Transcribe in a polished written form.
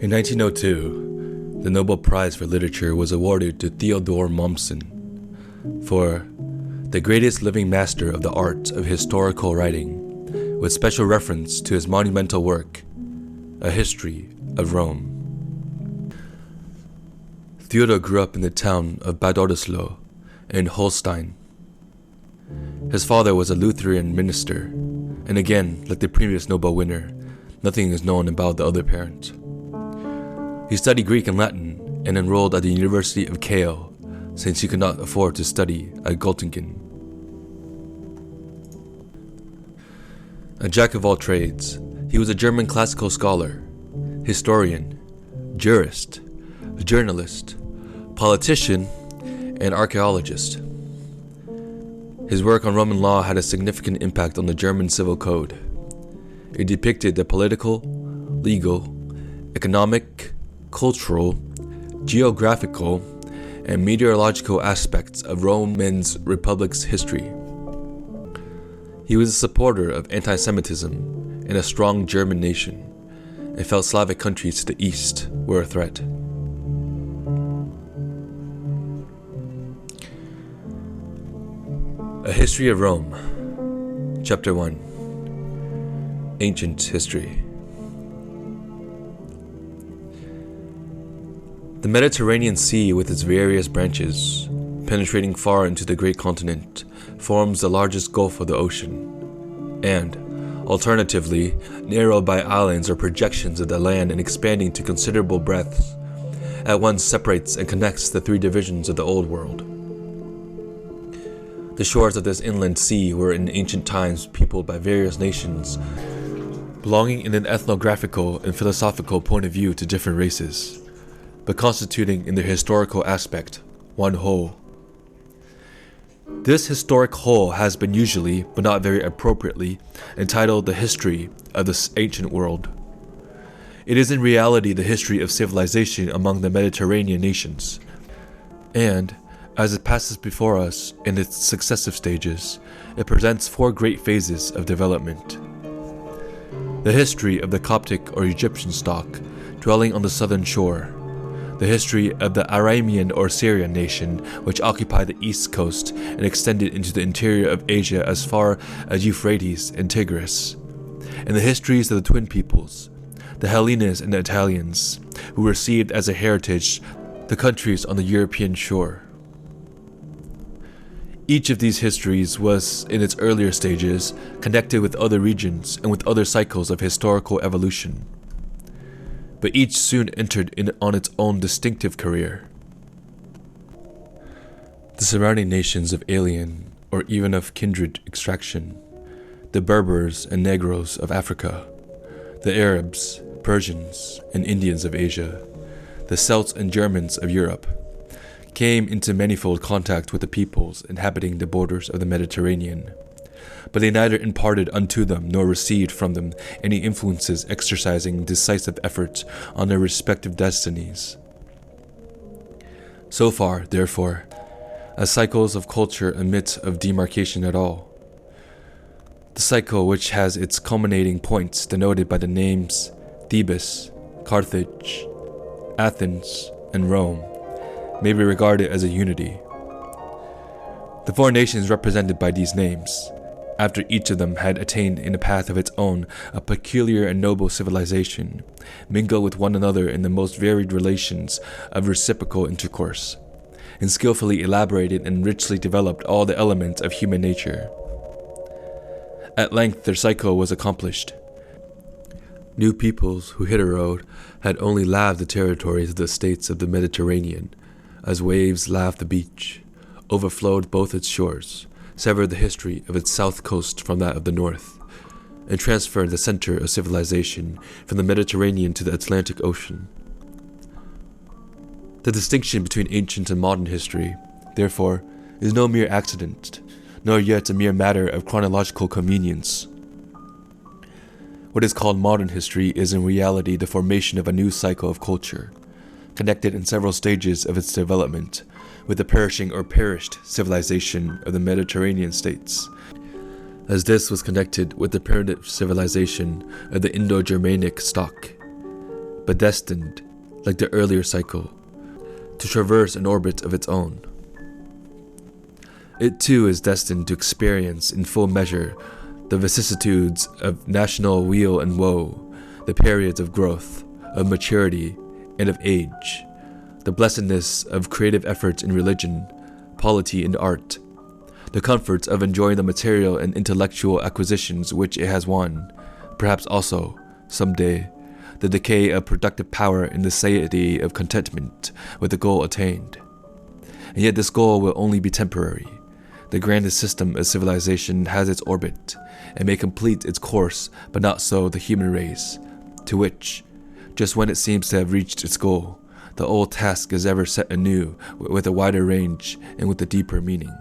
In 1902, the Nobel Prize for Literature was awarded to Theodor Mommsen for the greatest living master of the art of historical writing, with special reference to his monumental work, A History of Rome. Theodor grew up in the town of Bad Oldesloe in Holstein. His father was a Lutheran minister, and again, like the previous Nobel winner, nothing is known about the other parent. He studied Greek and Latin and enrolled at the University of Kiel, since he could not afford to study at Göttingen. A jack of all trades, he was a German classical scholar, historian, jurist, journalist, politician, and archaeologist. His work on Roman law had a significant impact on the German civil code. It depicted the political, legal, economic, cultural, geographical, and meteorological aspects of Roman Republic's history. He was a supporter of anti-Semitism and a strong German nation, and felt Slavic countries to the east were a threat. A History of Rome, Chapter 1, Ancient History. The Mediterranean Sea, with its various branches, penetrating far into the great continent, forms the largest gulf of the ocean, and, alternatively, narrowed by islands or projections of the land and expanding to considerable breadths, at once separates and connects the three divisions of the Old World. The shores of this inland sea were in ancient times peopled by various nations, belonging in an ethnographical and philosophical point of view to different races, but constituting in their historical aspect one whole. This historic whole has been usually, but not very appropriately, entitled the history of this ancient world. It is in reality the history of civilization among the Mediterranean nations, and, as it passes before us in its successive stages, it presents four great phases of development. The history of the Coptic or Egyptian stock dwelling on the southern shore, the history of the Aramean or Syrian nation, which occupied the east coast and extended into the interior of Asia as far as Euphrates and Tigris, and the histories of the twin peoples, the Hellenes and the Italians, who received as a heritage the countries on the European shore. Each of these histories was, in its earlier stages, connected with other regions and with other cycles of historical evolution, but each soon entered in on its own distinctive career. The surrounding nations of alien or even of kindred extraction, the Berbers and Negroes of Africa, the Arabs, Persians, and Indians of Asia, the Celts and Germans of Europe, came into manifold contact with the peoples inhabiting the borders of the Mediterranean, but they neither imparted unto them nor received from them any influences exercising decisive effort on their respective destinies. So far, therefore, as cycles of culture admit of demarcation at all, the cycle which has its culminating points denoted by the names Thebes, Carthage, Athens, and Rome may be regarded as a unity. The four nations represented by these names, after each of them had attained in a path of its own a peculiar and noble civilization, mingle with one another in the most varied relations of reciprocal intercourse, and skillfully elaborated and richly developed all the elements of human nature. At length their cycle was accomplished. New peoples who hitherto had only laved the territories of the states of the Mediterranean, as waves lave the beach, overflowed both its shores, severed the history of its south coast from that of the north, and transferred the center of civilization from the Mediterranean to the Atlantic Ocean. The distinction between ancient and modern history, therefore, is no mere accident, nor yet a mere matter of chronological convenience. What is called modern history is in reality the formation of a new cycle of culture, connected in several stages of its development with the perishing or perished civilization of the Mediterranean states, as this was connected with the primitive civilization of the Indo-Germanic stock, but destined, like the earlier cycle, to traverse an orbit of its own. It too is destined to experience in full measure the vicissitudes of national weal and woe, the periods of growth, of maturity, and of age, the blessedness of creative efforts in religion, polity, and art, the comforts of enjoying the material and intellectual acquisitions which it has won, perhaps also, some day, the decay of productive power and the satiety of contentment with the goal attained. And yet this goal will only be temporary. The grandest system of civilization has its orbit, and may complete its course, but not so the human race, to which, just when it seems to have reached its goal, the old task is ever set anew with a wider range and with a deeper meaning.